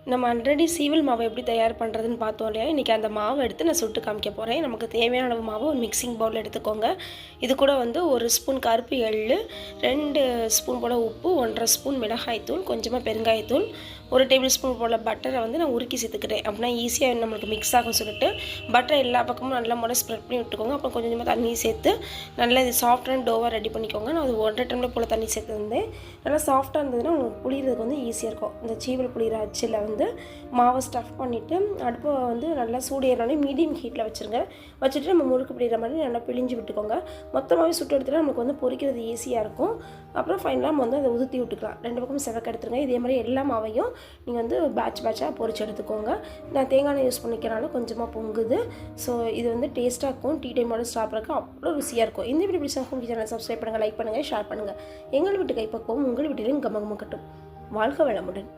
நம்ம ஆல்ரெடி சீவல் மாவு எப்படி தயார் பண்ணுறதுன்னு பார்த்தோம் இல்லையா? இன்றைக்கி அந்த மாவை எடுத்து நான் சுட்டு காமிக்க போகிறேன். நமக்கு தேவையான அளவு மாவு ஒரு மிக்சிங் பவுலில் எடுத்துக்கோங்க. இது கூட வந்து 1 ஸ்பூன் கருப்பு எள்ளு, 2 ஸ்பூன் போல் உப்பு, 1½ ஸ்பூன் மிளகாய்த்தூள், கொஞ்சமாக பெருங்காயத்தூள், 1 டேபிள் ஸ்பூன் போல் பட்டரை வந்து நான் உருக்கி சேர்த்துக்கிறேன். அப்படின்னா ஈஸியாக நம்மளுக்கு மிக்ஸ் ஆகும் சொல்லிட்டு பட்டரை எல்லா பக்கமும் நல்லா முறை ஸ்ப்ரெட் பண்ணி விட்டுக்கோங்க. அப்புறம் கொஞ்சம் கொஞ்சமாக தண்ணி சேர்த்து நல்லா இது சாஃப்டான டோவாக ரெடி பண்ணிக்கோங்க. நான் அது 1½ டம்ளர் போல் தண்ணி சேர்த்துருந்தேன். நல்லா சாஃப்டாக இருந்ததுன்னா உங்களுக்கு புளியறதுக்கு வந்து ஈஸியாக இருக்கும். இந்த சீவல் புளிகிற அச்சில் வந்து மாவை ஸ்டஃப் பண்ணிவிட்டு அடுப்பை வந்து நல்லா சூடேறினோடனே மீடியம் ஹீட்டில் வச்சுருங்க. வச்சுட்டு நம்ம முறுக்கு பிடிக்கிற மாதிரி நல்லா பிழிஞ்சு விட்டுக்கோங்க. மொத்தமாகவே சுட்டு எடுத்துகிட்டா நமக்கு வந்து பொரிக்கிறது ஈஸியாக இருக்கும். அப்புறம் ஃபைனலாக நம்ம வந்து அதை உதுத்தி விட்டுக்கலாம். 2 பக்கமும் செவக்க எடுத்துருங்க. இதே மாதிரி எல்லா மாவையும் நீங்கள் வந்து பேட்சாக பொரிச்சு எடுத்துக்கோங்க. நான் தேங்காய் எண்ணெய் யூஸ் பண்ணிக்கிறனால கொஞ்சமாக பொங்குது. ஸோ இது வந்து டேஸ்ட்டாக இருக்கும். டீ டைமோட சாப்பிட்றதுக்கு அவ்வளோ ருசியாக இருக்கும். இந்த வீடியோ பிடிச்சா ஹோம் சேனல் சப்ஸ்கிரைப் பண்ணுங்கள், லைக் பண்ணுங்கள், ஷேர் பண்ணுங்கள். எங்கள் வீட்டு கைப்பக்குவம் உங்கள் வீட்டிலையும் கமகமக்கட்டும். வாழ்க வளமுடன்.